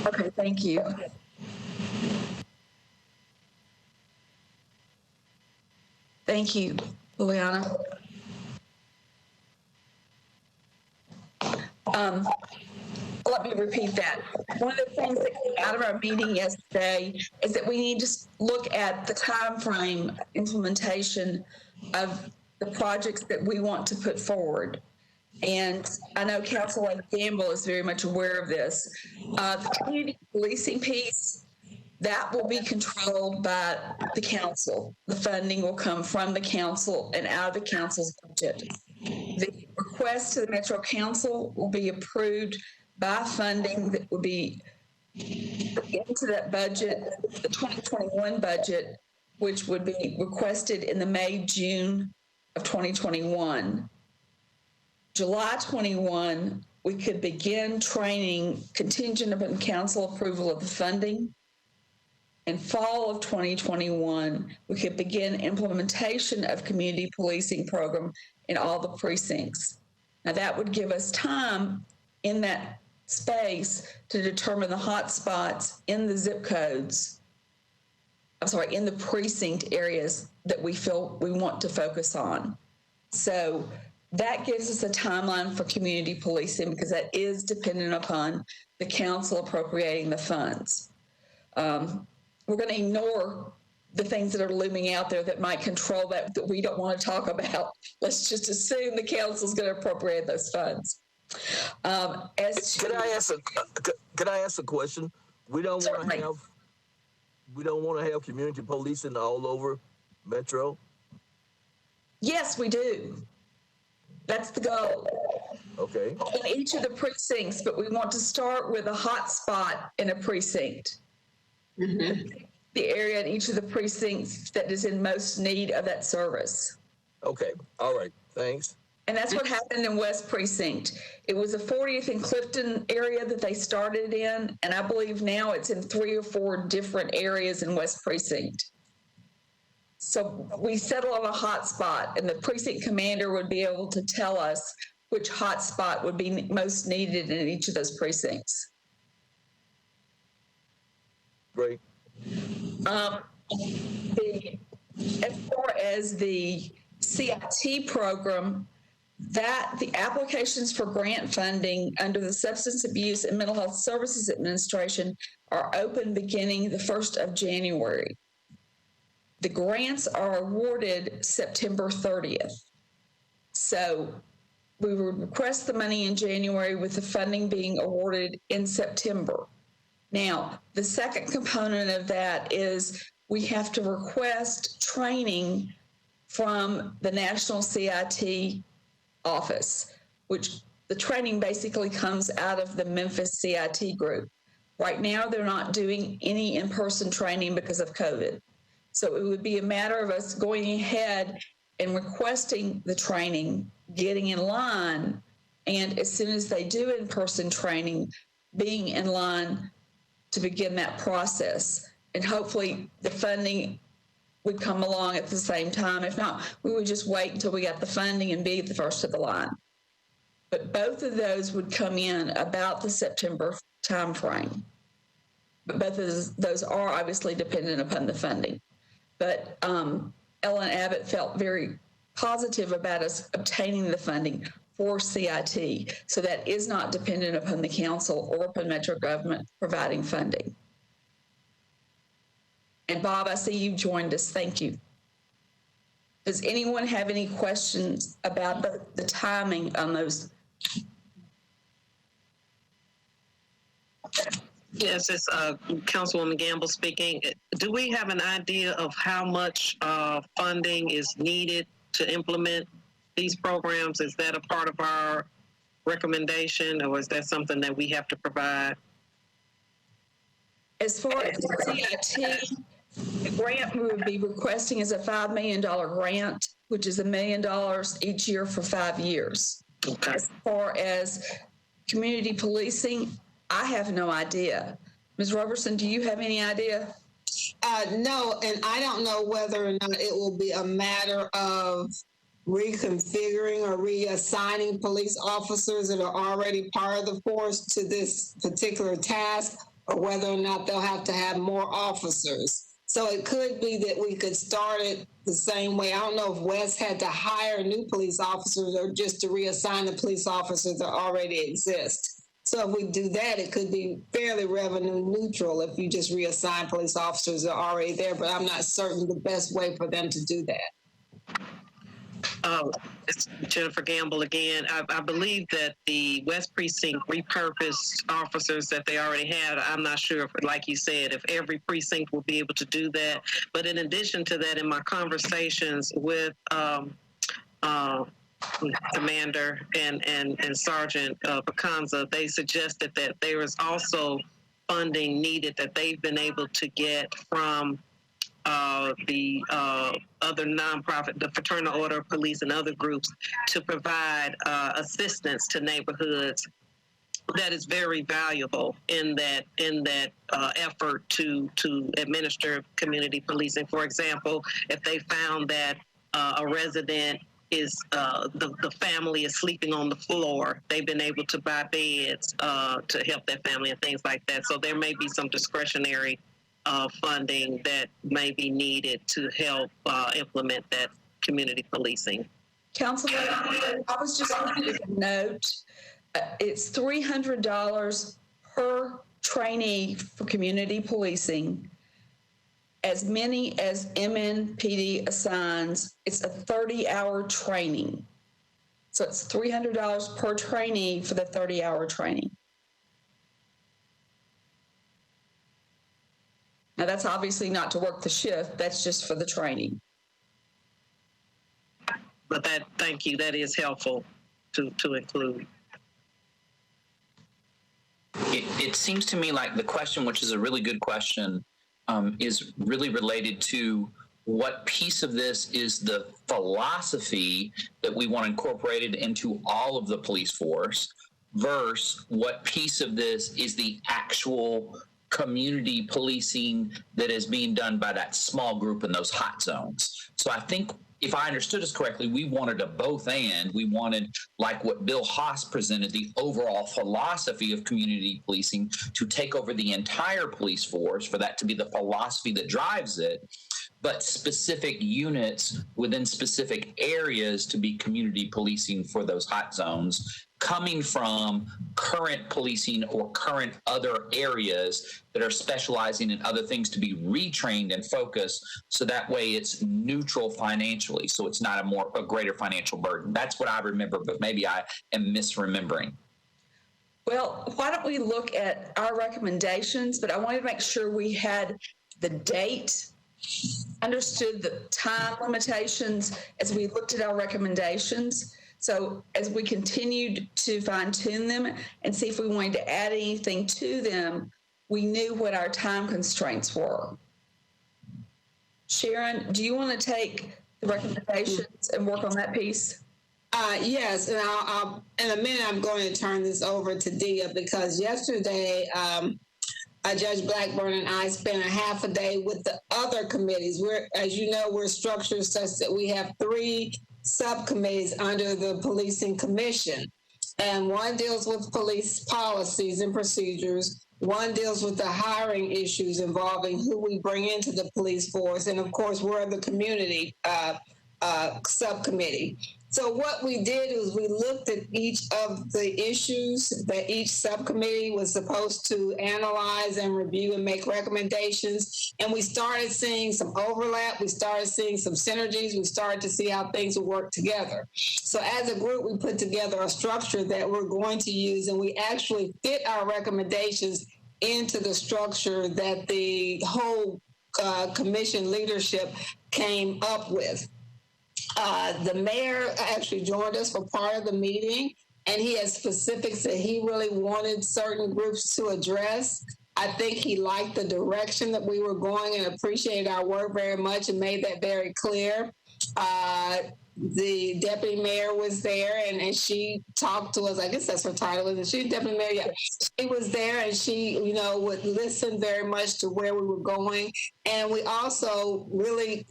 Okay, thank you. Thank you, Liliana. Let me repeat that. One of the things that came out of our meeting yesterday is that we need to look at the time frame implementation of the projects that we want to put forward. And I know Councilman Gamble is very much aware of this. The community policing piece, that will be controlled by the council. The funding will come from the council and out of the council's budget. The request to the Metro Council will be approved by funding that will be into that budget, the 2021 budget, which would be requested in the May, June of 2021. July 21, we could begin training contingent upon council approval of the funding. In fall of 2021, we could begin implementation of community policing program in all the precincts. Now that would give us time in that space to determine the hot spots in the zip codes, in the precinct areas that we feel we want to focus on. So that gives us a timeline for community policing because that is dependent upon the council appropriating the funds. We're going to ignore the things that are looming out there that might control that we don't want to talk about. Let's just assume the council is going to appropriate those funds. Could I ask a question? We don't want to have community policing all over Metro. Yes, we do. That's the goal. Okay. In each of the precincts, but we want to start with a hot spot in a precinct. Mm-hmm. The area in each of the precincts that is in most need of that service. Okay. All right. Thanks. And that's what happened in West Precinct. It was the 40th and Clifton area that they started in, and I believe now it's in 3 or 4 different areas in West Precinct. So we settle on a hot spot, and the precinct commander would be able to tell us which hot spot would be most needed in each of those precincts. Great. As far as the CIT program, that the applications for grant funding under the Substance Abuse and Mental Health Services Administration are open beginning the 1st of January. The grants are awarded September 30th. So we would request the money in January with the funding being awarded in September. Now, the second component of that is we have to request training from the National CIT office, which the training basically comes out of the Memphis CIT group. Right now, they're not doing any in-person training because of COVID. So it would be a matter of us going ahead and requesting the training, getting in line, and as soon as they do in-person training, being in line to begin that process. And hopefully the funding would come along at the same time. If not, we would just wait until we got the funding and be the first of the line. But both of those would come in about the September timeframe. But both of those are obviously dependent upon the funding. But Ellen Abbott felt very positive about us obtaining the funding for CIT. So that is not dependent upon the council or upon Metro government providing funding. And Bob, I see you joined us. Thank you. Does anyone have any questions about the timing on those? Yes, it's Councilwoman Gamble speaking. Do we have an idea of how much funding is needed to implement these programs? Is that a part of our recommendation, or is that something that we have to provide? As far as CIT, the grant we would be requesting is a $5 million grant, which is $1 million each year for 5 years. Okay. As far as community policing, I have no idea. Ms. Robertson, do you have any idea? No, and I don't know whether or not it will be a matter of reconfiguring or reassigning police officers that are already part of the force to this particular task, or whether or not they'll have to have more officers. So it could be that we could start it the same way. I don't know if West had to hire new police officers or just to reassign the police officers that already exist. So if we do that, it could be fairly revenue neutral if you just reassign police officers that are already there, but I'm not certain the best way for them to do that. It's Jennifer Gamble again. I believe that the West Precinct repurposed officers that they already had. I'm not sure if, like you said, if every precinct will be able to do that. But in addition to that, in my conversations with Commander and Sergeant Bacanza, they suggested that there is also funding needed that they've been able to get from the other nonprofit, the Fraternal Order of Police and other groups, to provide assistance to neighborhoods. That is very valuable in that effort to administer community policing. For example, if they found that a resident is the family is sleeping on the floor, they've been able to buy beds to help that family and things like that. So there may be some discretionary funding that may be needed to help implement that community policing. Councilman, I was just looking at a note. It's $300 per trainee for community policing. As many as MNPD assigns, it's a 30-hour training. So it's $300 per trainee for the 30-hour training. Now, that's obviously not to work the shift. That's just for the training. But thank you, that is helpful to include. It seems to me like the question, which is a really good question, is really related to what piece of this is the philosophy that we want incorporated into all of the police force versus what piece of this is the actual community policing that is being done by that small group in those hot zones. So I think if I understood this correctly, we wanted a both and. We wanted, like what Bill Haas presented, the overall philosophy of community policing to take over the entire police force, for that to be the philosophy that drives it, but specific units within specific areas to be community policing for those hot zones, coming from current policing or current other areas that are specializing in other things to be retrained and focused, so that way it's neutral financially, so it's not a greater financial burden. That's what I remember, but maybe I am misremembering. Well, why don't we look at our recommendations, but I wanted to make sure we had the date, understood the time limitations as we looked at our recommendations. So as we continued to fine tune them and see if we wanted to add anything to them, we knew what our time constraints were. Sharon, do you want to take the recommendations and work on that piece? Yes, and I'll in a minute I'm going to turn this over to Dia, because yesterday Judge Blackburn and I spent a half a day with the other committees. As you know, we're structured such that we have 3 subcommittees under the Policing Commission. And one deals with police policies and procedures. One deals with the hiring issues involving who we bring into the police force. And of course, we're the community subcommittee. So what we did is we looked at each of the issues that each subcommittee was supposed to analyze and review and make recommendations. And we started seeing some overlap. We started seeing some synergies. We started to see how things would work together. So as a group, we put together a structure that we're going to use, and we actually fit our recommendations into the structure that the whole commission leadership came up with. The mayor actually joined us for part of the meeting, and he had specifics that he really wanted certain groups to address. I think he liked the direction that we were going and appreciated our work very much and made that very clear. the deputy mayor was there, and she talked to us. I guess that's her title, isn't she? Deputy mayor, yeah. She was there, and she, would listen very much to where we were going. And we also really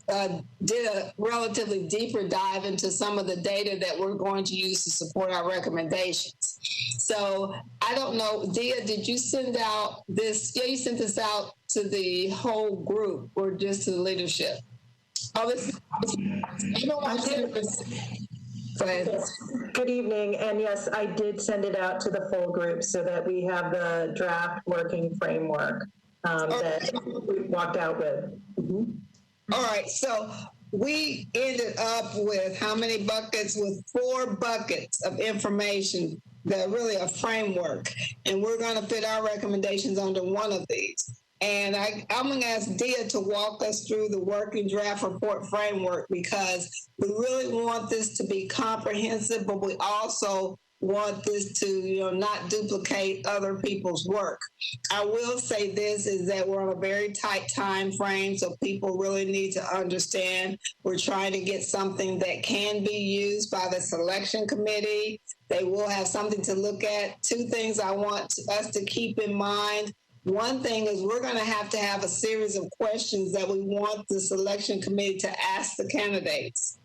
did a relatively deeper dive into some of the data that we're going to use to support our recommendations. So I don't know, Dia, did you send out this? Yeah, you sent this out to the whole group or just to the leadership? Oh, I did. Go ahead. Good evening, and yes, I did send it out to the full group so that we have the draft working framework that we walked out with. Mm-hmm. All right, so we ended up with how many buckets? With 4 buckets of information, that really a framework, and we're going to fit our recommendations under one of these. And I'm going to ask Dia to walk us through the working draft report framework, because we really want this to be comprehensive, but we also want this to, not duplicate other people's work. I will say this is that we're on a very tight time frame, so people really need to understand we're trying to get something that can be used by the selection committee. They will have something to look at. 2 things I want us to keep in mind. One thing is we're going to have a series of questions that we want the selection committee to ask the candidates.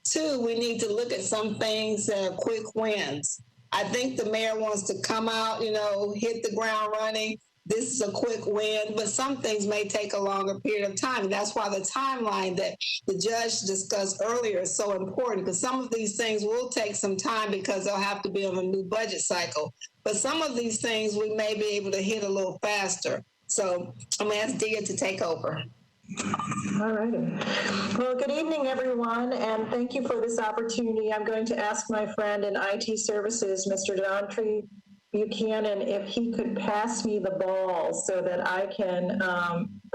2, we need to look at some things that are quick wins. I think the mayor wants to come out, hit the ground running. This is a quick win, but some things may take a longer period of time. That's why the timeline that the judge discussed earlier is so important, because some of these things will take some time because they'll have to be on a new budget cycle. But some of these things we may be able to hit a little faster. So I'm going to ask Dia to take over. All righty. Well, good evening, everyone, and thank you for this opportunity. I'm going to ask my friend in IT services, Mr. Dontrey Buchanan, if he could pass me the ball so that I can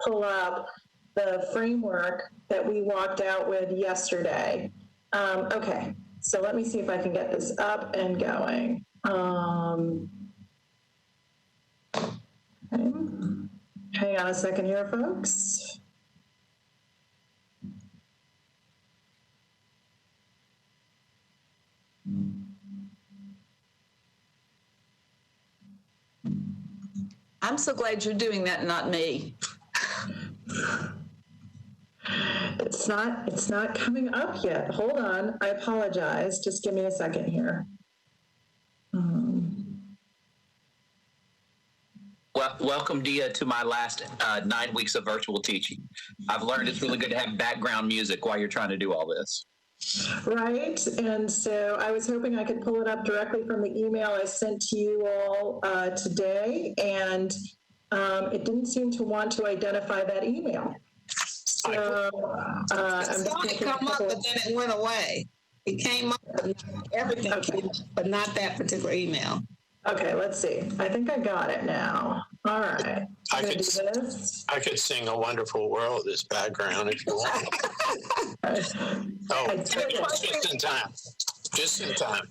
pull up the framework that we walked out with yesterday. Okay, so let me see if I can get this up and going. Okay. Hang on a second here, folks. I'm so glad you're doing that, not me. It's not coming up yet. Hold on. I apologize. Just give me a second here. Well, welcome, Dia, to my last 9 weeks of virtual teaching. I've learned it's really good to have background music while you're trying to do all this. Right. And so I was hoping I could pull it up directly from the email I sent to you all today. And it didn't seem to want to identify that email. So I'm just going to come up, but then it went away. It came up, everything came up, but not that particular email. Okay, let's see. I think I got it now. All right. I could sing A Wonderful World this background if you want. Oh, just in time. Just in time.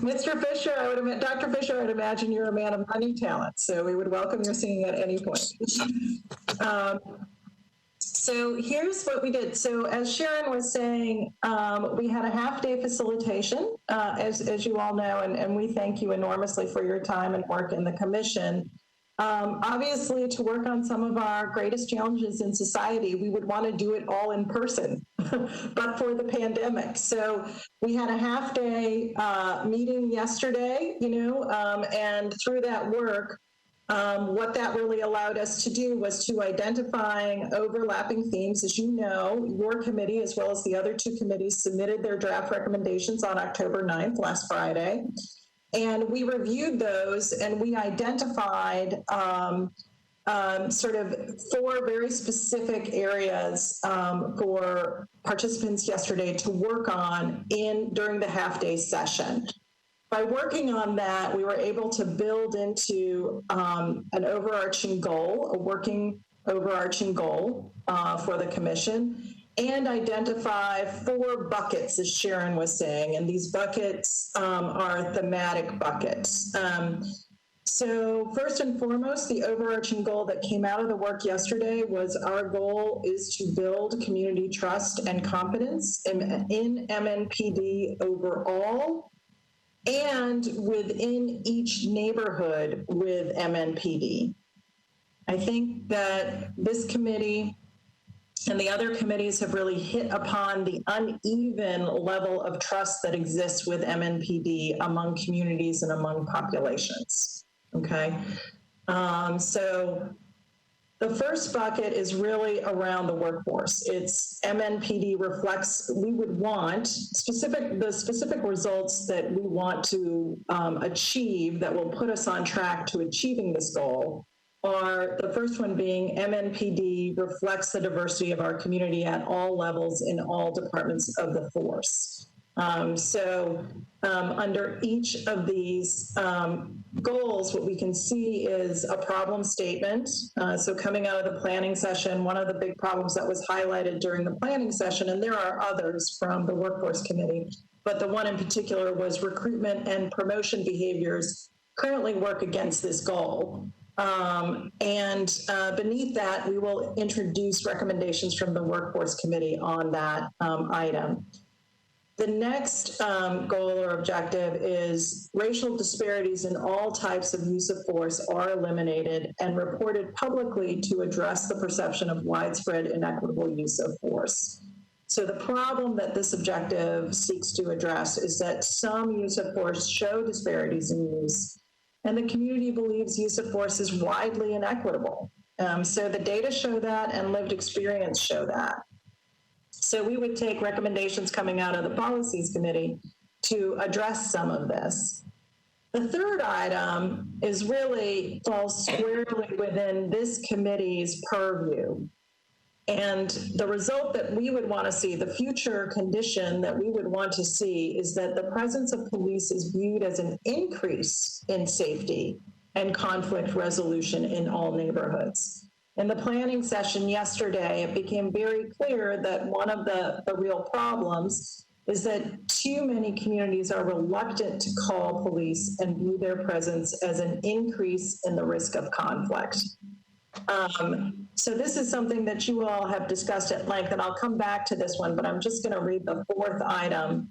Mr. Fisher, Dr. Fisher, I would imagine you're a man of many talents, so we would welcome your singing at any point. So here's what we did. So as Sharon was saying, we had a half-day facilitation, as you all know, and we thank you enormously for your time and work in the commission. Obviously, to work on some of our greatest challenges in society, we would want to do it all in person, but for the pandemic. So we had a half-day meeting yesterday, and through that work, what that really allowed us to do was to identify overlapping themes. As you know, your committee, as well as the other 2 committees, submitted their draft recommendations on October 9th, last Friday. And we reviewed those and we identified sort of 4 very specific areas for participants yesterday to work on during the half-day session. By working on that, we were able to build into an overarching goal, a working overarching goal for the commission, and identify 4 buckets, as Sharon was saying, and these buckets are thematic buckets. So first and foremost, the overarching goal that came out of the work yesterday was our goal is to build community trust and confidence in MNPD overall and within each neighborhood with MNPD. I think that this committee and the other committees have really hit upon the uneven level of trust that exists with MNPD among communities and among populations. Okay. So the first bucket is really around the workforce. It's MNPD reflects, we would want the specific results that we want to achieve that will put us on track to achieving this goal are the first one being MNPD reflects the diversity of our community at all levels in all departments of the force. Under each of these goals, what we can see is a problem statement. So coming out of the planning session, one of the big problems that was highlighted during the planning session, and there are others from the workforce committee, but the one in particular was recruitment and promotion behaviors currently work against this goal. Beneath that, we will introduce recommendations from the workforce committee on that item. The next goal or objective is racial disparities in all types of use of force are eliminated and reported publicly to address the perception of widespread inequitable use of force. So the problem that this objective seeks to address is that some use of force show disparities in use, and the community believes use of force is widely inequitable. So the data show that and lived experience show that. So we would take recommendations coming out of the policies committee to address some of this. The third item is really falls squarely within this committee's purview. And the result that we would want to see, the future condition that we would want to see is that the presence of police is viewed as an increase in safety and conflict resolution in all neighborhoods. In the planning session yesterday, it became very clear that one of the real problems is that too many communities are reluctant to call police and view their presence as an increase in the risk of conflict. So this is something that you all have discussed at length, and I'll come back to this one, but I'm just going to read the fourth item.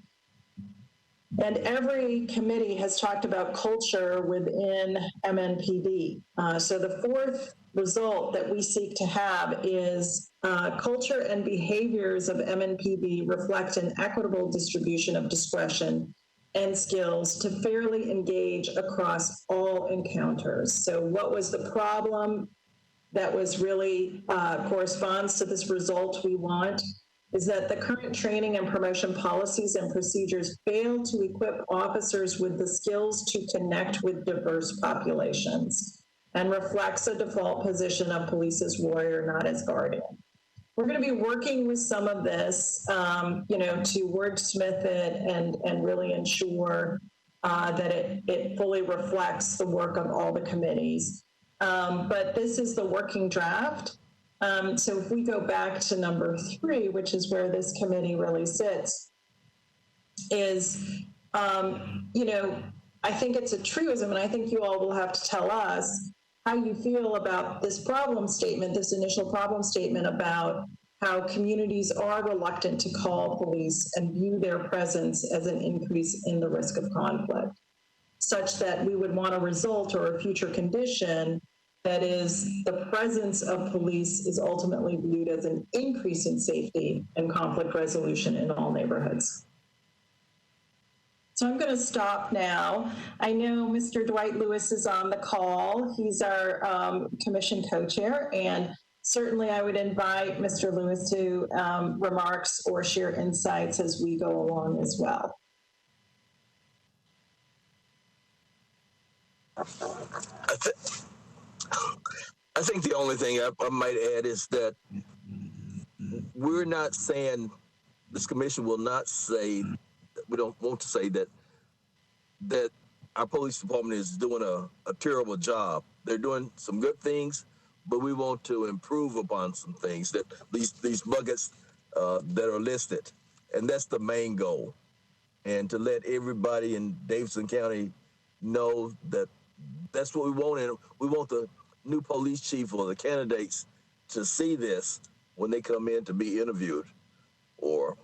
And every committee has talked about culture within MNPD. So the fourth result that we seek to have is culture and behaviors of MNPD reflect an equitable distribution of discretion and skills to fairly engage across all encounters. So what was the problem that was really corresponds to this result we want is that the current training and promotion policies and procedures fail to equip officers with the skills to connect with diverse populations and reflects a default position of police as warrior, not as guardian. We're going to be working with some of this, to wordsmith it and really ensure that it fully reflects the work of all the committees. But this is the working draft. So if we go back to number 3, which is where this committee really sits, is, I think it's a truism, and I think you all will have to tell us how you feel about this problem statement, this initial problem statement about how communities are reluctant to call police and view their presence as an increase in the risk of conflict, such that we would want a result or a future condition that is the presence of police is ultimately viewed as an increase in safety and conflict resolution in all neighborhoods. So I'm going to stop now. I know Mr. Dwight Lewis is on the call. He's our commission co-chair, and certainly I would invite Mr. Lewis to remarks or share insights as we go along as well. I think the only thing I might add is that we're not saying, this commission will not say, we don't want to say that our police department is doing a terrible job. They're doing some good things, but we want to improve upon some things, that these buckets that are listed. And that's the main goal. And to let everybody in Davidson County know that that's what we want, and we want the new police chief or the candidates to see this when they come in to be interviewed. Or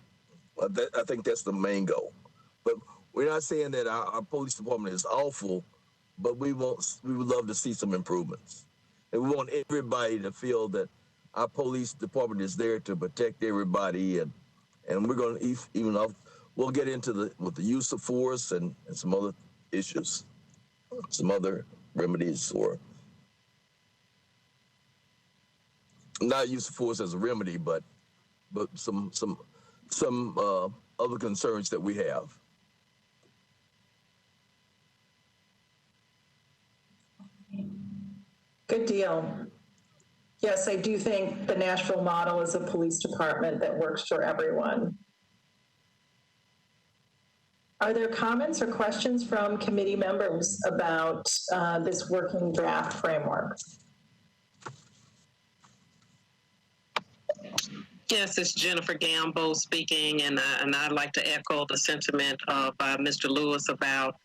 I think that's the main goal. But we're not saying that our police department is awful, but we would love to see some improvements, and we want everybody to feel that our police department is there to protect everybody, and we're going to we'll get into with the use of force and some other issues, some other remedies, or not use of force as a remedy, but some other concerns that we have. Good deal. Yes, I do think the Nashville model is a police department that works for everyone. Are there comments or questions from committee members about this working draft framework? Yes, it's Jennifer Gamble speaking, and I'd like to echo the sentiment of Mr. Lewis about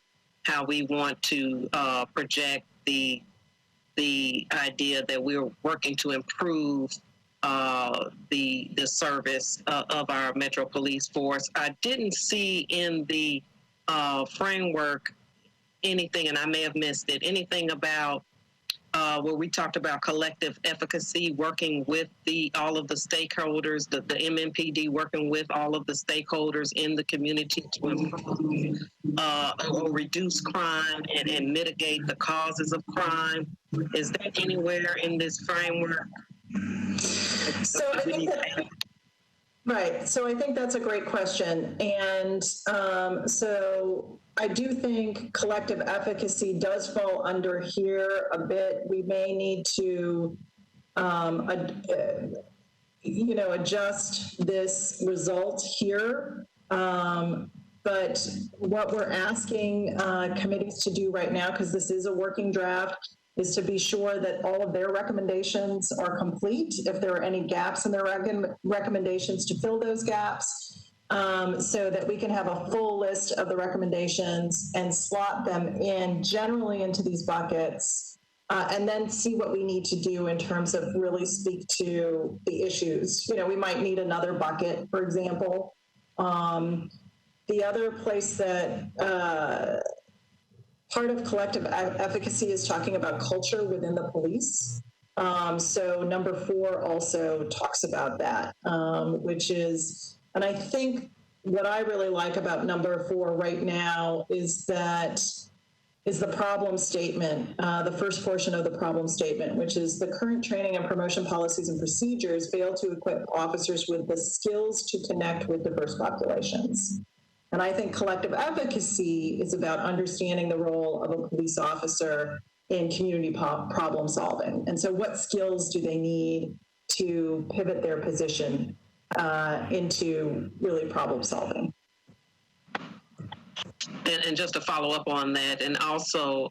how we want to project the idea that we're working to improve the service of our Metro Police Force. I didn't see in the framework anything, and I may have missed it, anything about where we talked about collective efficacy, working with all of the stakeholders, the MMPD working with all of the stakeholders in the community to improve or reduce crime and mitigate the causes of crime. Is that anywhere in this framework? So I think that, right. So I think that's a great question. And so I do think collective efficacy does fall under here a bit. We may need to, adjust this result here. But what we're asking committees to do right now, because this is a working draft, is to be sure that all of their recommendations are complete. If there are any gaps in their recommendations, to fill those gaps, so that we can have a full list of the recommendations and slot them in generally into these buckets, and then see what we need to do in terms of really speak to the issues. We might need another bucket, for example. The other place that part of collective efficacy is talking about culture within the police. So number 4 also talks about that, which is, and I think what I really like about number 4 right now is the problem statement, the first portion of the problem statement, which is the current training and promotion policies and procedures fail to equip officers with the skills to connect with diverse populations. And I think collective advocacy is about understanding the role of a police officer in community problem solving. And so what skills do they need to pivot their position into really problem solving? And just to follow up on that, and also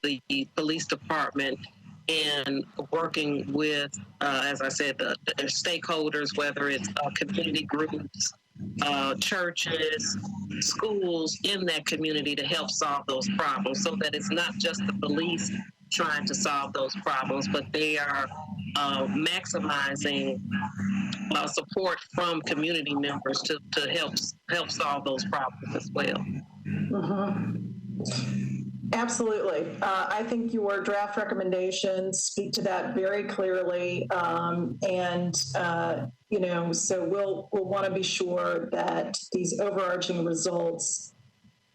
the police department and working with, as I said, the stakeholders, whether it's community groups, churches, schools in that community to help solve those problems, so that it's not just the police trying to solve those problems, but they are maximizing support from community members to help solve those problems as well. Mm-hmm. Absolutely. I think your draft recommendations speak to that very clearly. So we'll want to be sure that these overarching results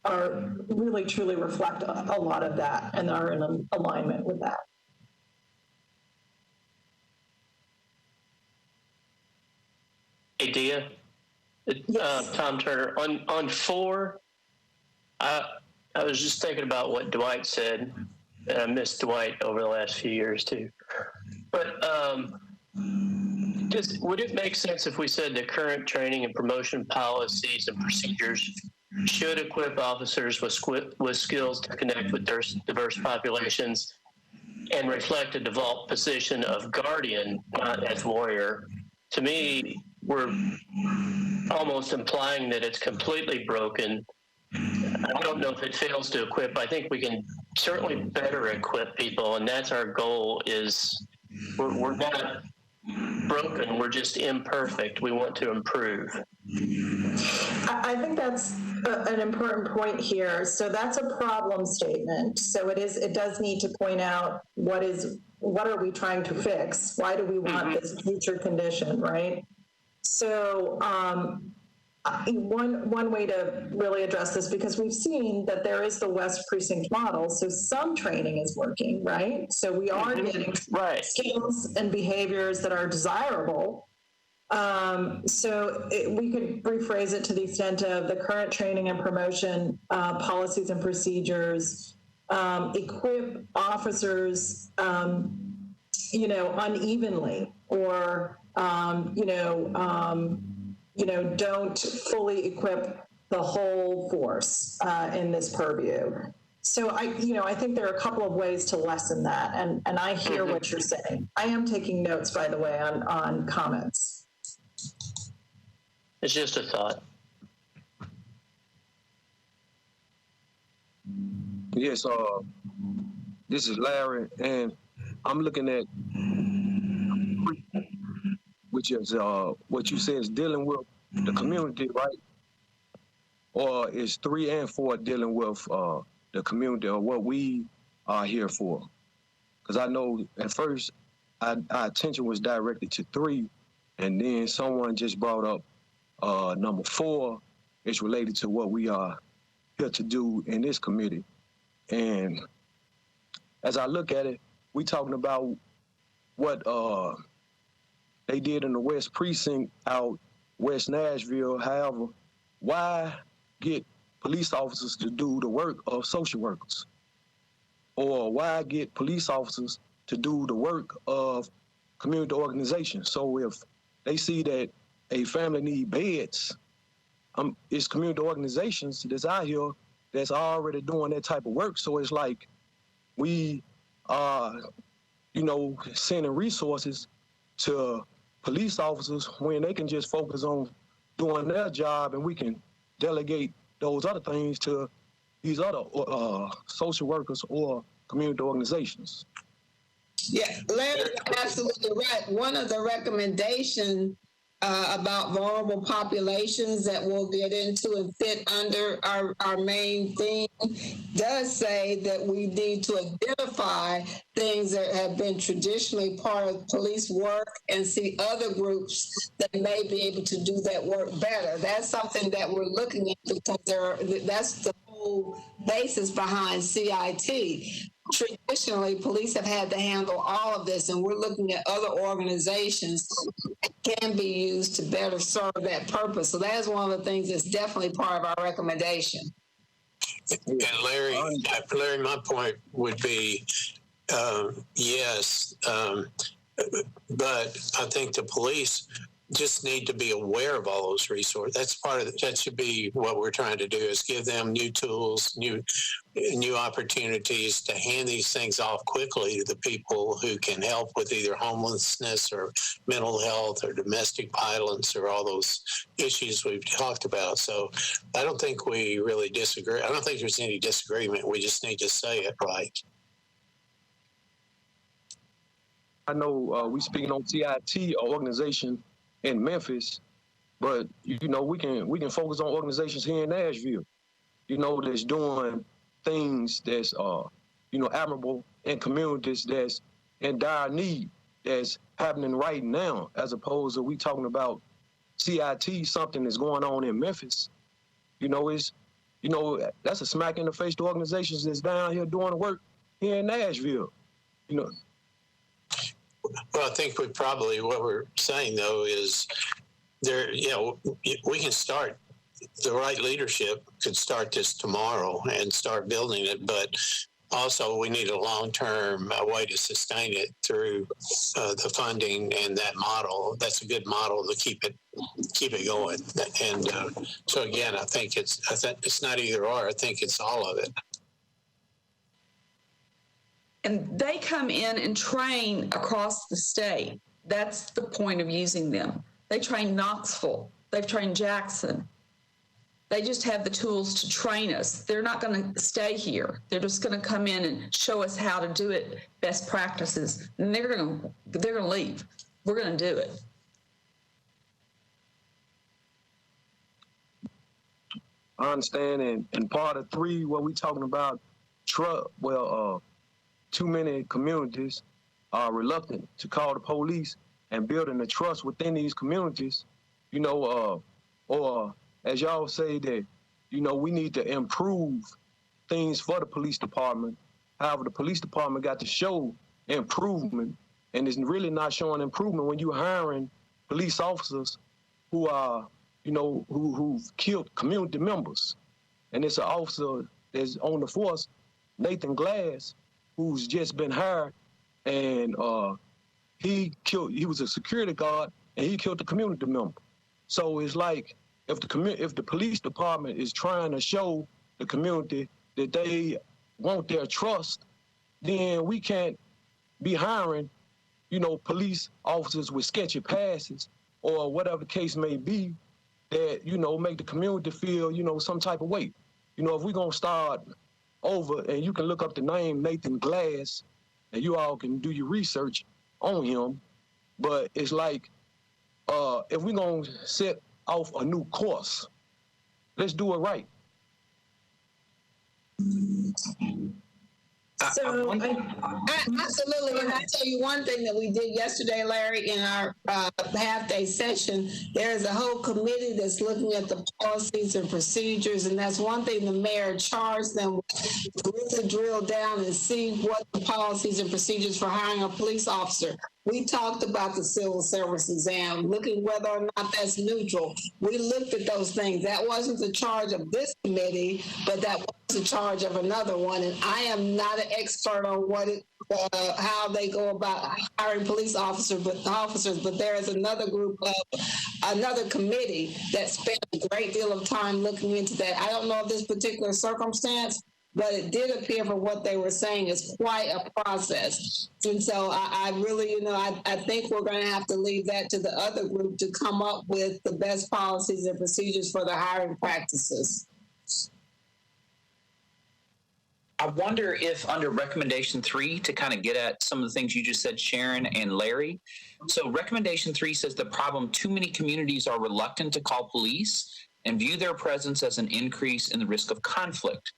are really truly reflect a lot of that and are in alignment with that. Hey, Dia. Yes. Tom Turner. On 4, I was just thinking about what Dwight said, and I missed Dwight over the last few years too. But would it make sense if we said the current training and promotion policies and procedures should equip officers with skills to connect with diverse populations and reflect a default position of guardian, not as warrior? To me, we're almost implying that it's completely broken. I don't know if it fails to equip. I think we can certainly better equip people, and that's our goal. Is we're not broken, we're just imperfect. We want to improve. I think that's an important point here. So that's a problem statement. So it does need to point out what are we trying to fix? Why do we want this future condition, right? So one way to really address this, because we've seen that there is the West Precinct model, so some training is working, right? So we are getting skills and behaviors that are desirable. We could rephrase it to the extent of the current training and promotion policies and procedures equip officers, unevenly, or don't fully equip the whole force in this purview. So I think there are a couple of ways to lessen that, and I hear what you're saying. I am taking notes, by the way, on comments. It's just a thought. Yes, this is Larry, and I'm looking at, which is what you said is dealing with the community, right? Or is 3 and 4 dealing with the community, or what we are here for? Because I know at first our attention was directed to 3, and then someone just brought up number 4 is related to what we are here to do in this committee. And as I look at it, we talking about what they did in the West Precinct out West Nashville. However, why get police officers to do the work of social workers? Or why get police officers to do the work of community organizations? So if they see that a family need beds, it's community organizations that's out here that's already doing that type of work. So it's like we are, sending resources to police officers when they can just focus on doing their job, and we can delegate those other things to these other social workers or community organizations. Yeah, Larry's absolutely right. One of the recommendations about vulnerable populations that we'll get into and fit under our main theme does say that we need to identify things that have been traditionally part of police work and see other groups that may be able to do that work better. That's something that we're looking at, because that's the whole basis behind CIT. Traditionally, police have had to handle all of this, and we're looking at other organizations that can be used to better serve that purpose. So that is one of the things that's definitely part of our recommendation. And Larry, my point would be, yes, but I think the police just need to be aware of all those resources. That's part of that should be what we're trying to do, is give them new tools, new opportunities to hand these things off quickly to the people who can help with either homelessness or mental health or domestic violence or all those issues we've talked about. So I don't think we really disagree. I don't think there's any disagreement. We just need to say it right. I know we speaking on CIT, organization in Memphis, but we can focus on organizations here in Nashville, that's doing things that's admirable in communities that's in dire need, that's happening right now, as opposed to we talking about CIT, something that's going on in Memphis. That's a smack in the face to organizations that's down here doing the work here in Nashville. Well, I think what we're saying, though, is we can start, the right leadership could start this tomorrow and start building it, but also we need a long-term way to sustain it through the funding and that model. That's a good model to keep it going. And so again, I think it's not either or. I think it's all of it. And they come in and train across the state. That's the point of using them. They train Knoxville. They've trained Jackson. They just have the tools to train us. They're not going to stay here. They're just going to come in and show us how to do it, best practices, and they're going to leave. We're going to do it. I understand, and part of 3, what we talking about, too many communities are reluctant to call the police, and building the trust within these communities, or as y'all say that, we need to improve things for the police department. However, the police department got to show improvement, and it's really not showing improvement when you're hiring police officers who are, who've killed community members. And it's an officer that's on the force, Nathan Glass, who's just been hired, and he was a security guard, and he killed a community member. So it's like, if the police department is trying to show the community that they want their trust, then we can't be hiring, police officers with sketchy passes or whatever the case may be that, make the community feel, some type of way. If we're going to start over, and you can look up the name Nathan Glass, and you all can do your research on him, but it's like, if we're going to set off a new course, let's do it right. Absolutely. And I tell you one thing that we did yesterday, Larry, in our half-day session, there's a whole committee that's looking at the policies and procedures, and that's one thing the mayor charged them to drill down and see what the policies and procedures for hiring a police officer. We talked about the civil service exam, looking whether or not that's neutral. We looked at those things. That wasn't the charge of this committee, but that was the charge of another one. And I am not an expert on how they go about hiring police officers, but there is another committee that spent a great deal of time looking into that. I don't know of this particular circumstance, but it did appear from what they were saying is quite a process. And so I really, I think we're going to have to leave that to the other group to come up with the best policies and procedures for the hiring practices. I wonder if under recommendation 3, to kind of get at some of the things you just said, Sharon and Larry. So recommendation 3 says the problem, too many communities are reluctant to call police and view their presence as an increase in the risk of conflict.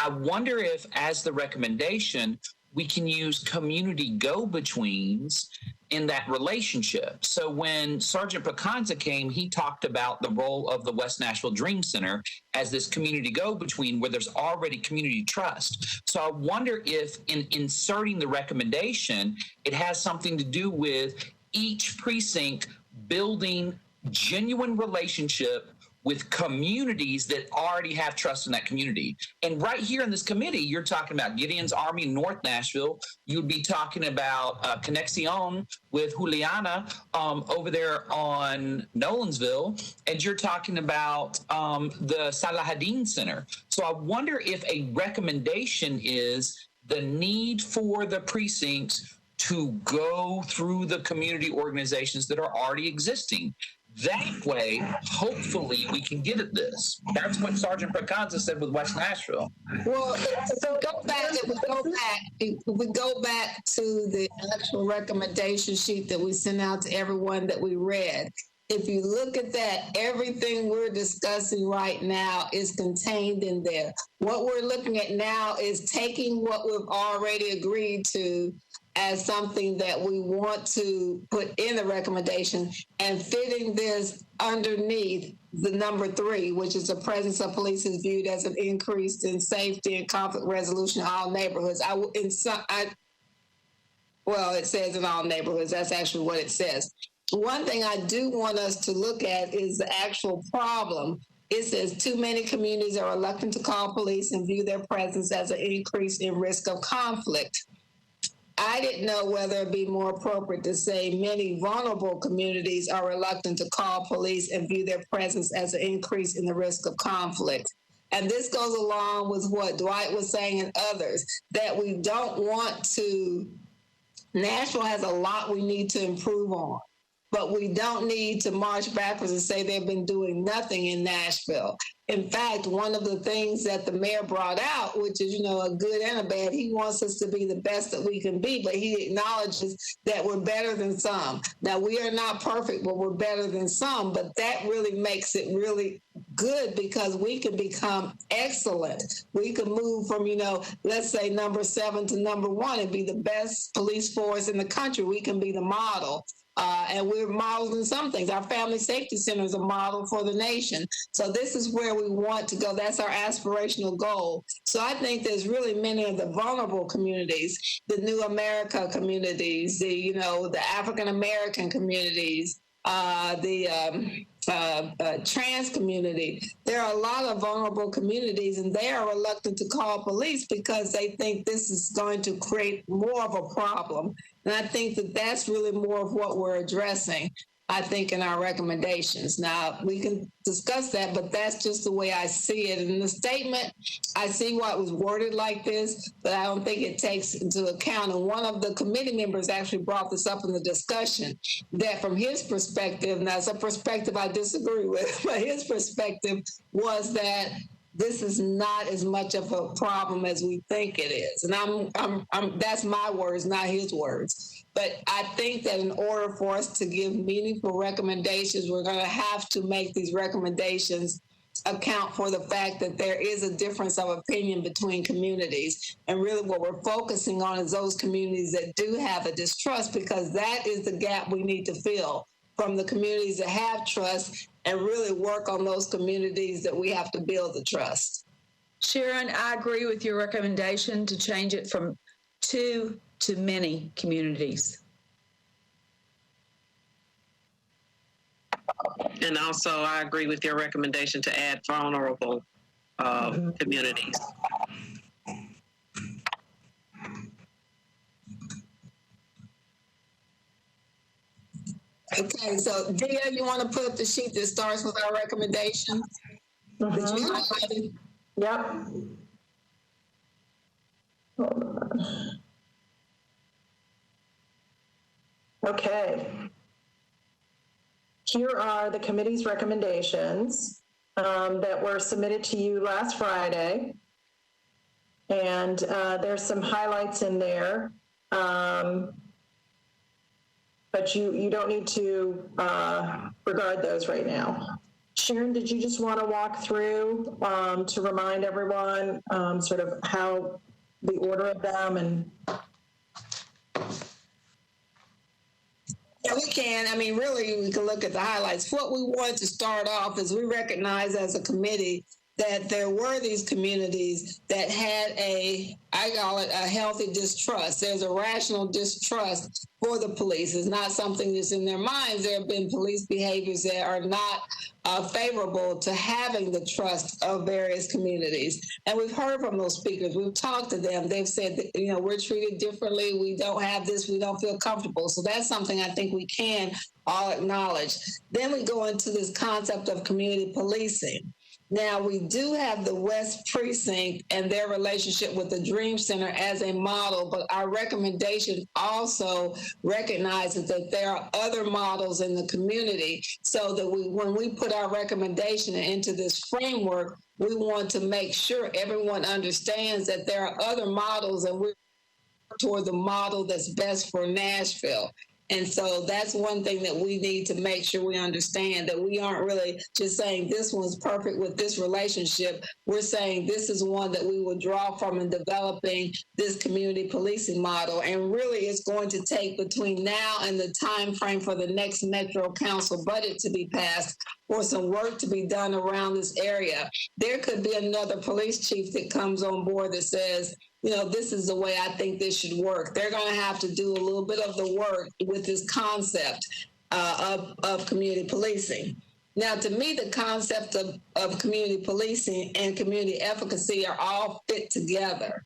I wonder if, as the recommendation, we can use community go-betweens in that relationship. So when Sergeant Pacanza came, he talked about the role of the West Nashville Dream Center as this community go-between where there's already community trust. So I wonder if in inserting the recommendation, it has something to do with each precinct building genuine relationship with communities that already have trust in that community. And right here in this committee, you're talking about Gideon's Army in North Nashville. You'd be talking about Conexion with Juliana over there on Nolensville. And you're talking about the Salahadin Center. So I wonder if a recommendation is the need for the precincts to go through the community organizations that are already existing. That way, hopefully, we can get at this. That's what Sergeant Pacanza said with West Nashville. Well, if we go back to the actual recommendation sheet that we sent out to everyone that we read, if you look at that, everything we're discussing right now is contained in there. What we're looking at now is taking what we've already agreed to as something that we want to put in the recommendation and fitting this underneath the number 3, which is the presence of police is viewed as an increase in safety and conflict resolution in all neighborhoods. Well, it says in all neighborhoods. That's actually what it says. One thing I do want us to look at is the actual problem. It says too many communities are reluctant to call police and view their presence as an increase in risk of conflict. I didn't know whether it'd be more appropriate to say many vulnerable communities are reluctant to call police and view their presence as an increase in the risk of conflict. And this goes along with what Dwight was saying and others, that we don't want to, Nashville has a lot we need to improve on. but we don't need to march backwards and say they've been doing nothing in Nashville. In fact, one of the things that the mayor brought out, which is, a good and a bad, he wants us to be the best that we can be, but he acknowledges that we're better than some. Now, we are not perfect, but we're better than some, but that really makes it really good because we can become excellent. We can move from, let's say number 7 to number 1 and be the best police force in the country. We can be the model. And we're models in some things. Our family safety center is a model for the nation. So this is where we want to go. That's our aspirational goal. So I think there's really many of the vulnerable communities, the New America communities, the African American communities, the trans community. There are a lot of vulnerable communities, and they are reluctant to call police because they think this is going to create more of a problem. And I think that that's really more of what we're addressing, I think, in our recommendations. Now, we can discuss that, but that's just the way I see it. In the statement, I see why it was worded like this, but I don't think it takes into account. And one of the committee members actually brought this up in the discussion, that from his perspective, now it's a perspective I disagree with, but his perspective was that this is not as much of a problem as we think it is. And I'm that's my words, not his words. But I think that in order for us to give meaningful recommendations, we're going to have to make these recommendations account for the fact that there is a difference of opinion between communities. And really what we're focusing on is those communities that do have a distrust, because that is the gap we need to fill from the communities that have trust, and really work on those communities that we have to build the trust. Sharon, I agree with your recommendation to change it from 2 to many communities. And also, I agree with your recommendation to add vulnerable communities. Okay, so Dia, you want to put up the sheet that starts with our recommendations? That you highlighted? Yep. Hold on. Okay. Here are the committee's recommendations that were submitted to you last Friday. And there's some highlights in there. But you don't need to regard those right now. Sharon, did you just want to walk through to remind everyone sort of how the order of them and? Yeah, we can. I mean, really, we can look at the highlights. What we wanted to start off is we recognize as a committee that there were these communities that had I call it a healthy distrust. There's a rational distrust for the police. It's not something that's in their minds. There have been police behaviors that are not favorable to having the trust of various communities. And we've heard from those speakers. We've talked to them. They've said that, we're treated differently. We don't have this. We don't feel comfortable. So that's something I think we can all acknowledge. Then we go into this concept of community policing. Now, we do have the West Precinct and their relationship with the Dream Center as a model, but our recommendation also recognizes that there are other models in the community, so that when we put our recommendation into this framework, we want to make sure everyone understands that there are other models, and we're toward the model that's best for Nashville. And so that's one thing that we need to make sure we understand, that we aren't really just saying this one's perfect with this relationship. We're saying this is one that we will draw from in developing this community policing model. And really it's going to take between now and the time frame for the next Metro Council budget to be passed for some work to be done around this area. There could be another police chief that comes on board that says, this is the way I think this should work. They're going to have to do a little bit of the work with this concept of community policing. Now, to me, the concept of community policing and community efficacy are all fit together.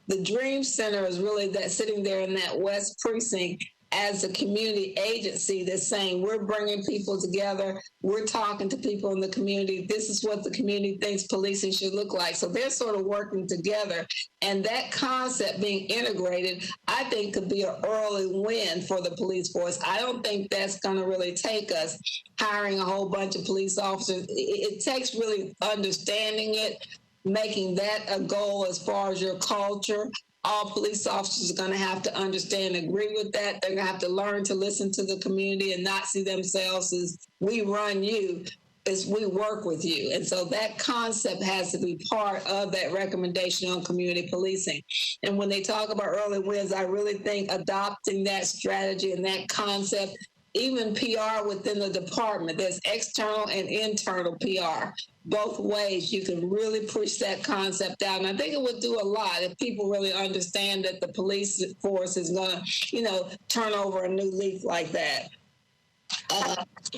The Dream Center is really that sitting there in that West Precinct as a community agency that's saying we're bringing people together, we're talking to people in the community, this is what the community thinks policing should look like. So they're sort of working together, and that concept being integrated, I think, could be an early win for the police force. I don't think that's going to really take us hiring a whole bunch of police officers. It takes really understanding it, making that a goal as far as your culture. All police officers are going to have to understand and agree with that. They're going to have to learn to listen to the community and not see themselves as we run you, as we work with you. And so that concept has to be part of that recommendation on community policing. And when they talk about early wins, I really think adopting that strategy and that concept, even PR within the department, there's external and internal PR. Both ways you can really push that concept out. And I think it would do a lot if people really understand that the police force is going to, turn over a new leaf like that.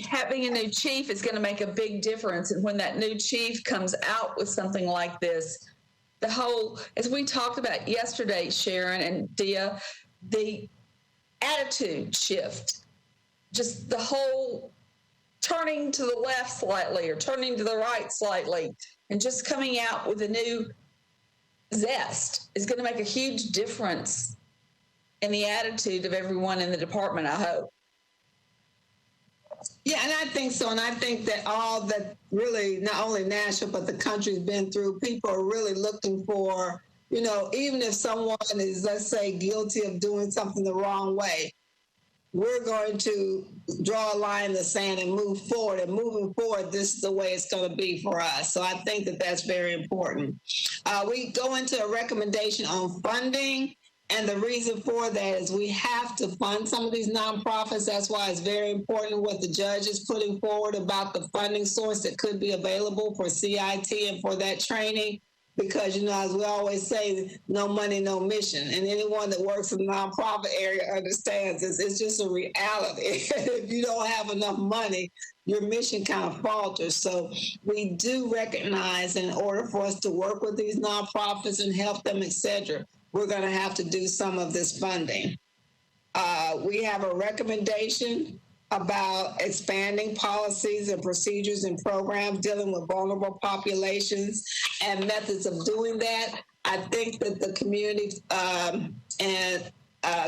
Having a new chief is going to make a big difference. And when that new chief comes out with something like this, the whole, as we talked about yesterday, Sharon and Dia, the attitude shift, just the whole turning to the left slightly or turning to the right slightly and just coming out with a new zest is going to make a huge difference in the attitude of everyone in the department, I hope. Yeah, and I think so. And I think that all that really, not only Nashville, but the country's been through, people are really looking for, even if someone is, let's say, guilty of doing something the wrong way, we're going to draw a line in the sand and move forward. And moving forward, this is the way it's going to be for us. So I think that that's very important. We go into a recommendation on funding. And the reason for that is we have to fund some of these nonprofits. That's why it's very important what the judge is putting forward about the funding source that could be available for CIT and for that training. Because, as we always say, no money, no mission. And anyone that works in the nonprofit area understands this. It's just a reality. If you don't have enough money, your mission kind of falters. So we do recognize in order for us to work with these nonprofits and help them, et cetera, we're going to have to do some of this funding. We have a recommendation about expanding policies and procedures and programs dealing with vulnerable populations and methods of doing that. I think that the community and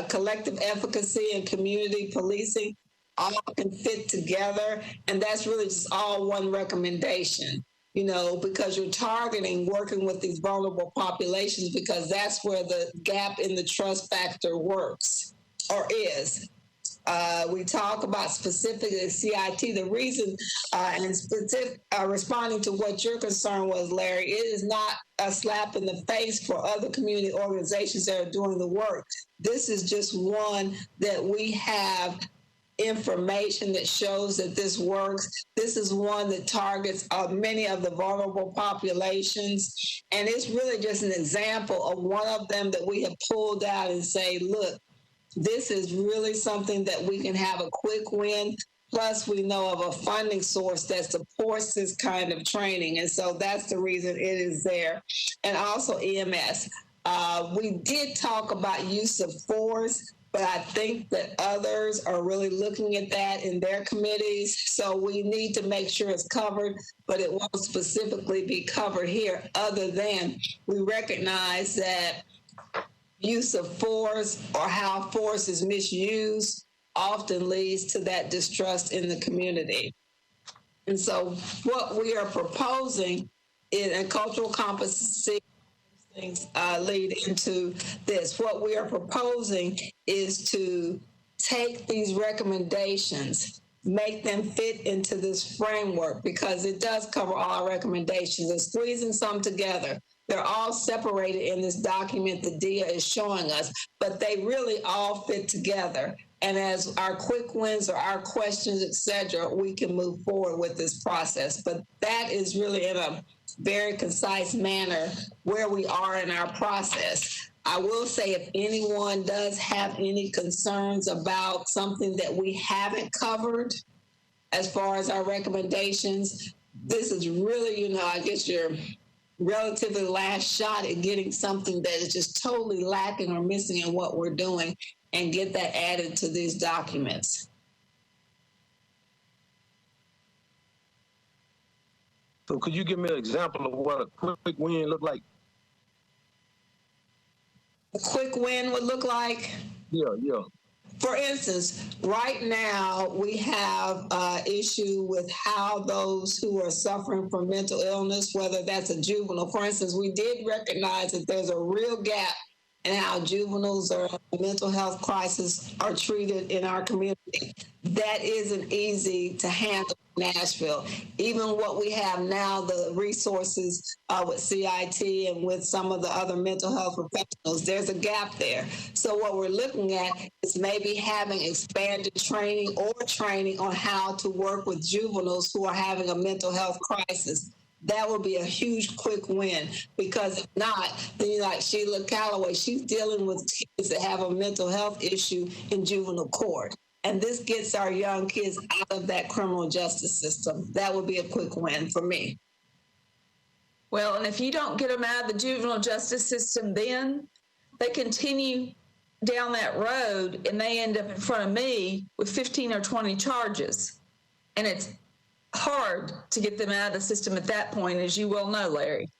collective efficacy and community policing all can fit together. And that's really just all one recommendation, because you're targeting working with these vulnerable populations because that's where the gap in the trust factor works or is. We talk about specifically CIT. The reason, and specific, responding to what your concern was, Larry, it is not a slap in the face for other community organizations that are doing the work. This is just one that we have information that shows that this works. This is one that targets many of the vulnerable populations. And it's really just an example of one of them that we have pulled out and say, look, this is really something that we can have a quick win. Plus, we know of a funding source that supports this kind of training. And so that's the reason it is there. And also EMS. We did talk about use of force, but I think that others are really looking at that in their committees. So we need to make sure it's covered, but it won't specifically be covered here other than we recognize that use of force or how force is misused often leads to that distrust in the community. And so what we are proposing in cultural competency things lead into this. What we are proposing is to take these recommendations, make them fit into this framework because it does cover all our recommendations and squeezing some together. They're all separated in this document that Dia is showing us, but they really all fit together. And as our quick wins or our questions, et cetera, we can move forward with this process. But that is really in a very concise manner where we are in our process. I will say if anyone does have any concerns about something that we haven't covered as far as our recommendations, this is really, I guess your relatively last shot at getting something that is just totally lacking or missing in what we're doing. and get that added to these documents. So could you give me an example of what a quick win look like? A quick win would look like? Yeah. For instance, right now we have an issue with how those who are suffering from mental illness, whether that's a juvenile, for instance, we did recognize that there's a real gap in how juveniles or mental health crisis are treated in our community. That isn't easy to handle in Nashville. Even what we have now, the resources with CIT and with some of the other mental health professionals, there's a gap there. So what we're looking at is maybe having expanded training or training on how to work with juveniles who are having a mental health crisis. That would be a huge quick win, because if not, then like Sheila Calloway, she's dealing with kids that have a mental health issue in juvenile court. And this gets our young kids out of that criminal justice system. That would be a quick win for me. Well, and if you don't get them out of the juvenile justice system, then they continue down that road and they end up in front of me with 15 or 20 charges. And it's hard to get them out of the system at that point, as you well know, Larry.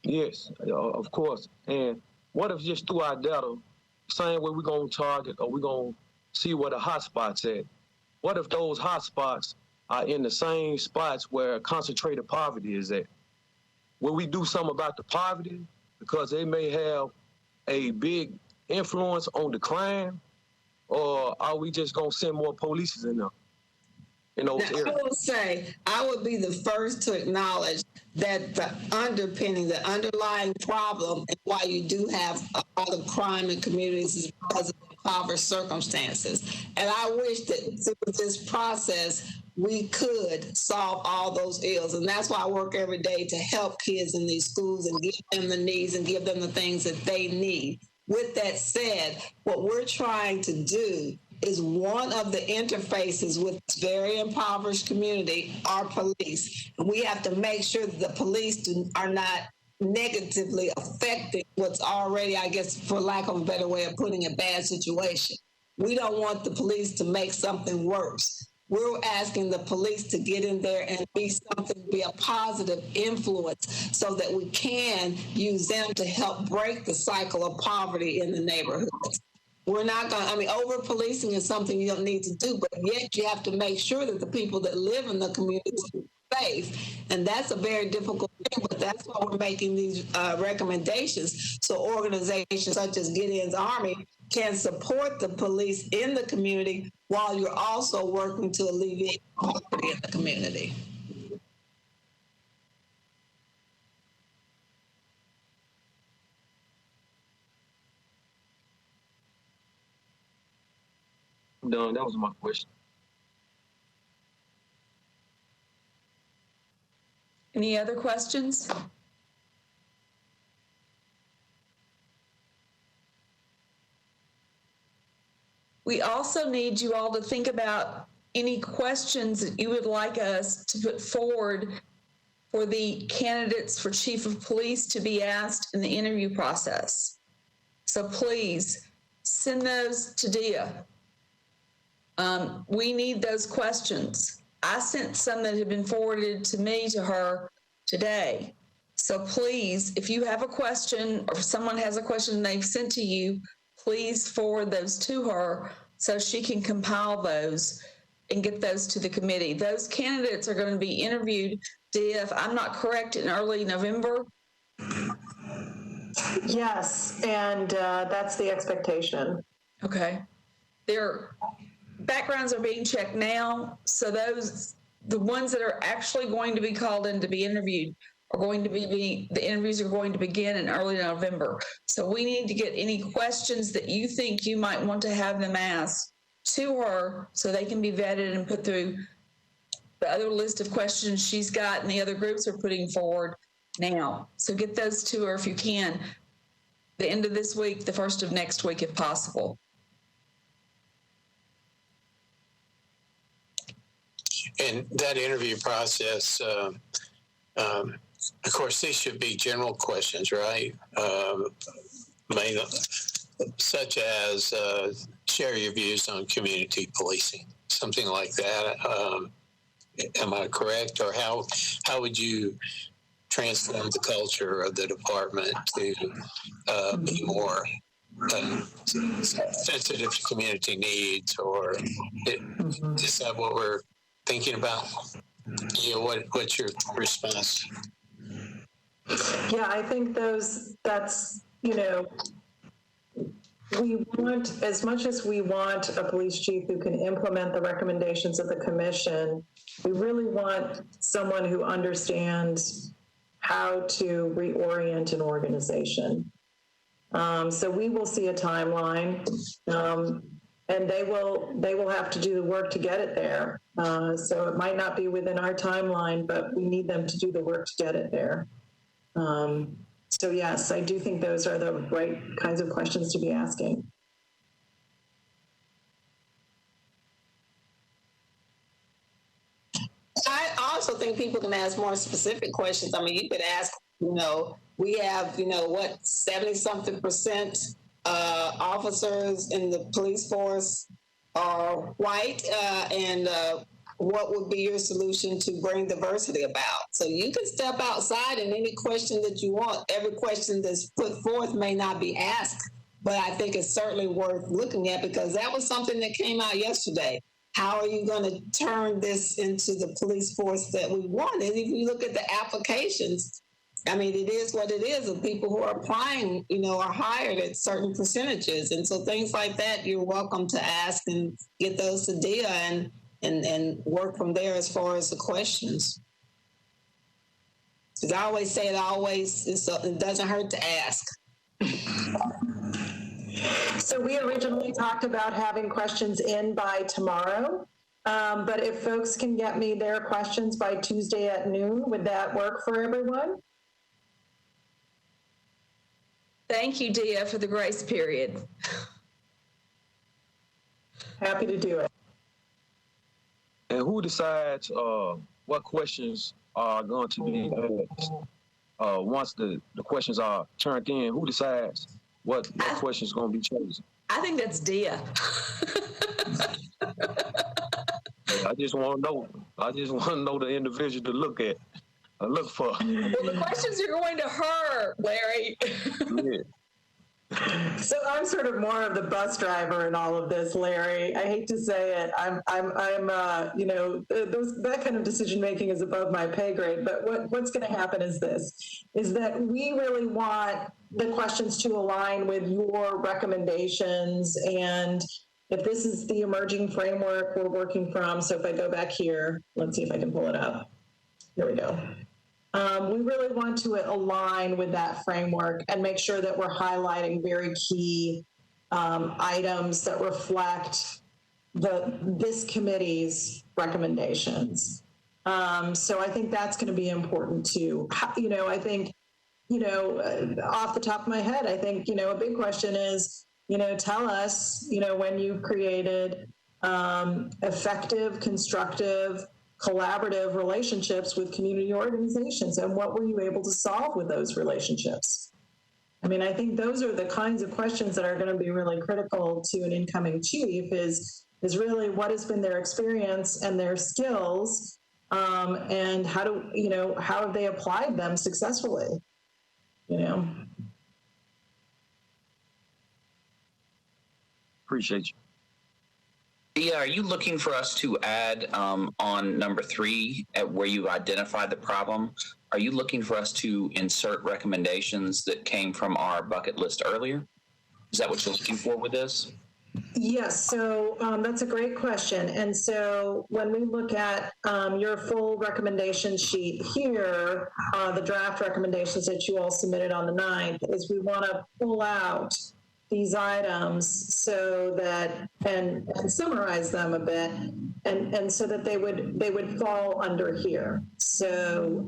Yes, of course. And what if just through our data, same way we're going to target or we're going to see where the hot spots at? What if those hot spots are in the same spots where concentrated poverty is at? Will we do something about the poverty because they may have a big influence on the crime, or are we just going to send more police in there? Now, I will say, I would be the first to acknowledge that the underlying problem and why you do have a lot of crime in communities is because of impoverished circumstances. And I wish that through this process, we could solve all those ills. And that's why I work every day to help kids in these schools and give them the needs and give them the things that they need. With that said, what we're trying to do is one of the interfaces with this very impoverished community are police. And we have to make sure that the police are not negatively affecting what's already, I guess, for lack of a better way of putting it, bad situation. We don't want the police to make something worse. We're asking the police to get in there and be a positive influence so that we can use them to help break the cycle of poverty in the neighborhoods. We're not going to, over-policing is something you don't need to do, but yet you have to make sure that the people that live in the community are safe. And that's a very difficult thing, but that's why we're making these recommendations so organizations such as Gideon's Army can support the police in the community while you're also working to alleviate poverty in the community. No, that was my question. Any other questions? We also need you all to think about any questions that you would like us to put forward for the candidates for chief of police to be asked in the interview process. So please send those to Dia. We need those questions. I sent some that have been forwarded to me to her today. So please, if you have a question or if someone has a question they've sent to you, please forward those to her so she can compile those and get those to the committee. Those candidates are going to be interviewed, if I'm not correct, in early November. Yes, and that's the expectation. Okay. Their backgrounds are being checked now, so the ones that are actually going to be called in to be interviewed are going to be the interviews are going to begin in early November. So we need to get any questions that you think you might want to have them asked to her so they can be vetted and put through the other list of questions she's got and the other groups are putting forward now. So get those to her if you can, the end of this week, the first of next week, if possible. And that interview process, of course, these should be general questions, right? such as share your views on community policing, something like that. Am I correct? Or how would you transform the culture of the department to be more sensitive to community needs? Or is that what we're thinking about? You know, what's your response? Yeah, I think that's, you know, we want, as much as we want a police chief who can implement the recommendations of the commission, we really want someone who understands how to reorient an organization. So we will see a timeline, and they will have to do the work to get it there. So it might not be within our timeline, but we need them to do the work to get it there. So yes, I do think those are the right kinds of questions to be asking. I also think people can ask more specific questions. I mean, you could ask, you know, we have, you know, what, 70-something% officers in the police force are white, and what would be your solution to bring diversity about? So you can step outside, and any question that you want, every question that's put forth may not be asked, but I think it's certainly worth looking at, because that was something that came out yesterday. How are you going to turn this into the police force that we want? And if you look at the applications, I mean, it is what it is. The people who are applying, you know, are hired at certain percentages. And so things like that, you're welcome to ask and get those to Dia and work from there as far as the questions. Because I always say it doesn't hurt to ask. So we originally talked about having questions in by tomorrow, but if folks can get me their questions by Tuesday at noon, would that work for everyone? Thank you, Dia, for the grace period. Happy to do it. And who decides what questions are going to be asked? Once the questions are turned in, who decides what questions are going to be chosen? I think that's Dia. I just want to know the individual to look at. Look for. Well, the questions are going to her, Larry. Yeah. So I'm sort of more of the bus driver in all of this, Larry. I hate to say it. I'm you know, that kind of decision making is above my pay grade. But what's going to happen is that we really want the questions to align with your recommendations. And if this is the emerging framework we're working from, so if I go back here, let's see if I can pull it up. Here we go. We really want to align with that framework and make sure that we're highlighting very key items that reflect this committee's recommendations. So I think that's going to be important too. You know, I think, you know, off the top of my head, I think, you know, a big question is, you know, tell us, you know, when you created effective, constructive, collaborative relationships with community organizations, and what were you able to solve with those relationships? I mean, I think those are the kinds of questions that are going to be really critical to an incoming chief is really what has been their experience and their skills, and how have they applied them successfully, you know? Appreciate you. Yeah, are you looking for us to add on number 3 at where you identified the problem? Are you looking for us to insert recommendations that came from our bucket list earlier? Is that what you're looking for with this? Yes, so that's a great question. And so when we look at your full recommendation sheet here, the draft recommendations that you all submitted on the 9th, is we want to pull out these items so that, and summarize them a bit, and so that they would fall under here. So,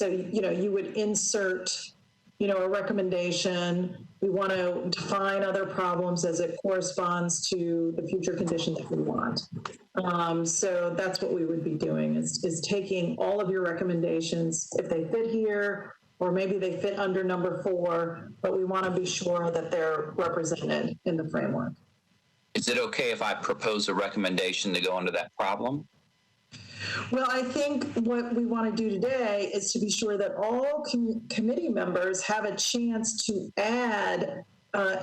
you know, you would insert, you know, a recommendation. We want to define other problems as it corresponds to the future conditions that we want. So that's what we would be doing is taking all of your recommendations, if they fit here, or maybe they fit under number 4, but we want to be sure that they're represented in the framework. Is it okay if I propose a recommendation to go into that problem? Well, I think what we want to do today is to be sure that all committee members have a chance to add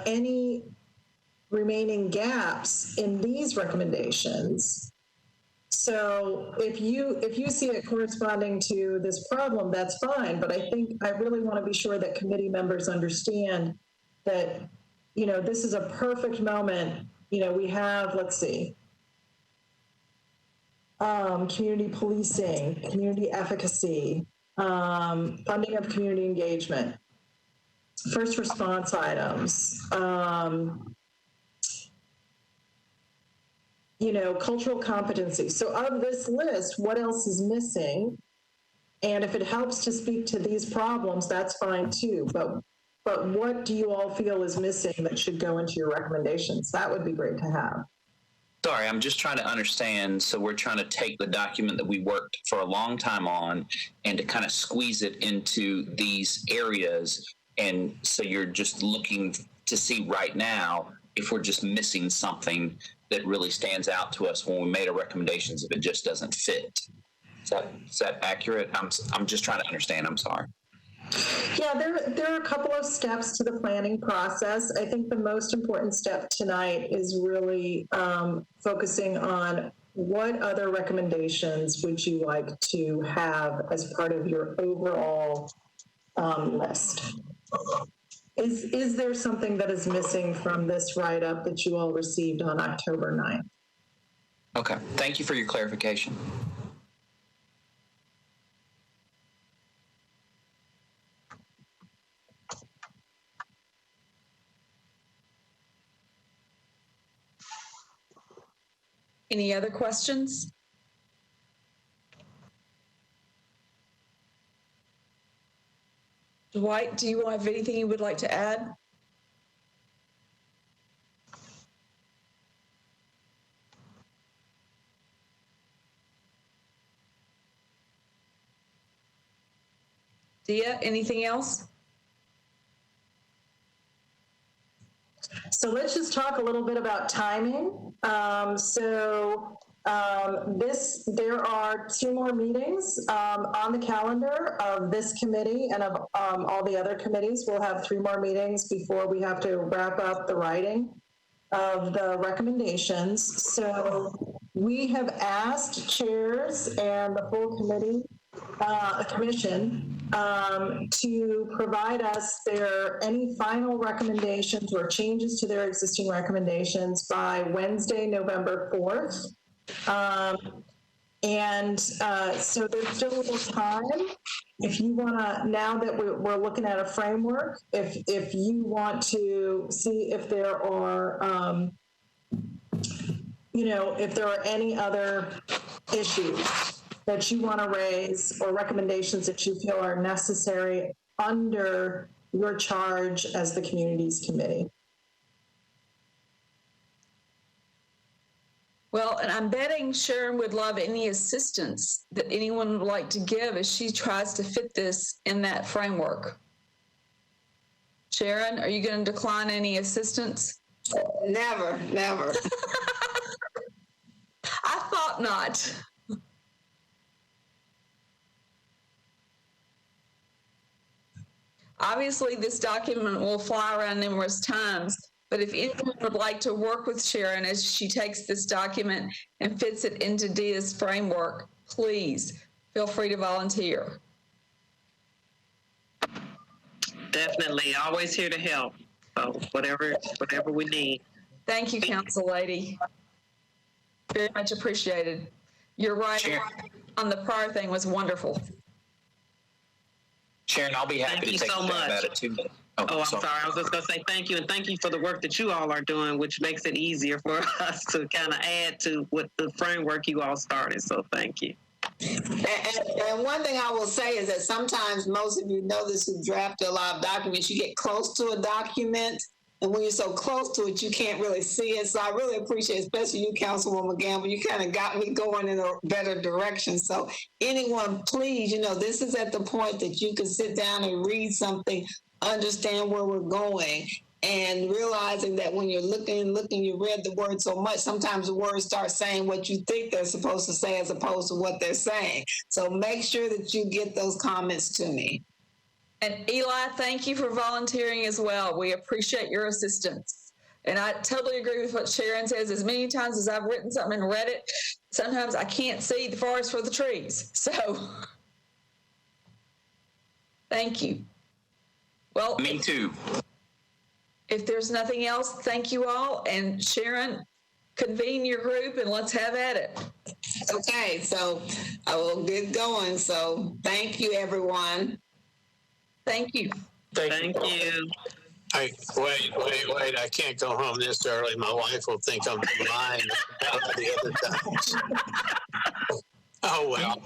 any remaining gaps in these recommendations. So if you see it corresponding to this problem, that's fine. But I think I really want to be sure that committee members understand that, you know, this is a perfect moment. You know, we have, let's see, community policing, community efficacy, funding of community engagement, first response items, you know, cultural competency. So of this list, what else is missing? And if it helps to speak to these problems, that's fine too. But what do you all feel is missing that should go into your recommendations? That would be great to have. Sorry, I'm just trying to understand. So we're trying to take the document that we worked for a long time on and to kind of squeeze it into these areas. And so you're just looking to see right now if we're just missing something that really stands out to us when we made our recommendations, if it just doesn't fit. Is that accurate? I'm just trying to understand. I'm sorry. Yeah, there are a couple of steps to the planning process. I think the most important step tonight is really focusing on what other recommendations would you like to have as part of your overall list. Is there something that is missing from this write-up that you all received on October 9th? Okay, thank you for your clarification. Any other questions? Dwight, do you have anything you would like to add? Dia, anything else? So let's just talk a little bit about timing. There are 2 more meetings on the calendar of this committee and of all the other committees. We'll have 3 more meetings before we have to wrap up the writing of the recommendations. So we have asked chairs and the full commission to provide us any final recommendations or changes to their existing recommendations by Wednesday, November 4th. So there's still a little time. If you want to, now that we're looking at a framework, if you want to see if there are, if there are any other issues that you want to raise or recommendations that you feel are necessary under your charge as the communities committee. Well, and I'm betting Sharon would love any assistance that anyone would like to give as she tries to fit this in that framework. Sharon, are you going to decline any assistance? Never. I thought not. Obviously, this document will fly around numerous times, but if anyone would like to work with Sharon as she takes this document and fits it into Dia's framework, please feel free to volunteer. Definitely, always here to help. So whatever we need. Thank you, Council Lady. Very much appreciated. You're right. Sharon. On the prior thing was wonderful. Sharon, I'll be happy Thank to take you so a stab much. at it too. I'm sorry. I was just going to say thank you, and thank you for the work that you all are doing, which makes it easier for us to kind of add to what the framework you all started. So thank you. And one thing I will say is that sometimes most of you know this who draft a lot of documents, you get close to a document And when you're so close to it, you can't really see it. So I really appreciate, especially you, Councilwoman Gamble, you kind of got me going in a better direction. So anyone, please, this is at the point that you can sit down and read something, understand where we're going, and realizing that when you're looking, you read the word so much, sometimes the words start saying what you think they're supposed to say as opposed to what they're saying. So make sure that you get those comments to me. And Eli, thank you for volunteering as well. We appreciate your assistance. And I totally agree with what Sharon says. As many times as I've written something and read it, sometimes I can't see the forest for the trees. So thank you. Well, me too. If there's nothing else, thank you all. And Sharon, convene your group and let's have at it. Okay, so I will get going. So thank you, everyone. Thank you. Thank you. Hey, wait. I can't go home this early. My wife will think I'm lying about the other times. Oh, well.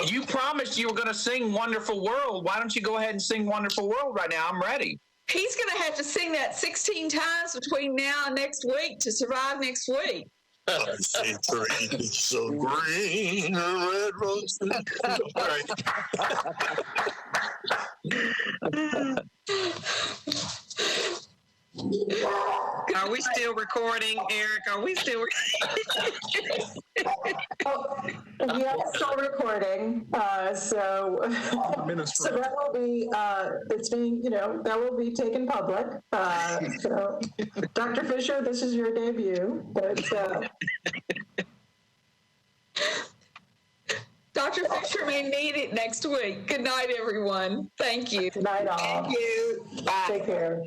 You promised you were going to sing Wonderful World. Why don't you go ahead and sing Wonderful World right now? I'm ready. He's going to have to sing that 16 times between now and next week to survive next week. I see trees so green, red roses. All right. Are we still recording, Eric? Are we still Yeah, still recording. So that will be, it's being, that will be taken public. So Dr. Fisher, this is your debut, but Dr. Fisher may need it next week. Good night, everyone. Thank you. good night all. Thank you. Bye. Take care.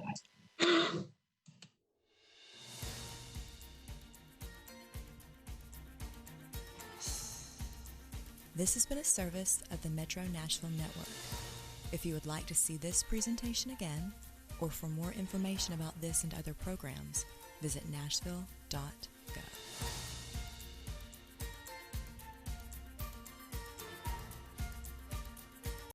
This has been a service of the Metro Nashville Network. If you would like to see this presentation again, or for more information about this and other programs, visit nashville.gov.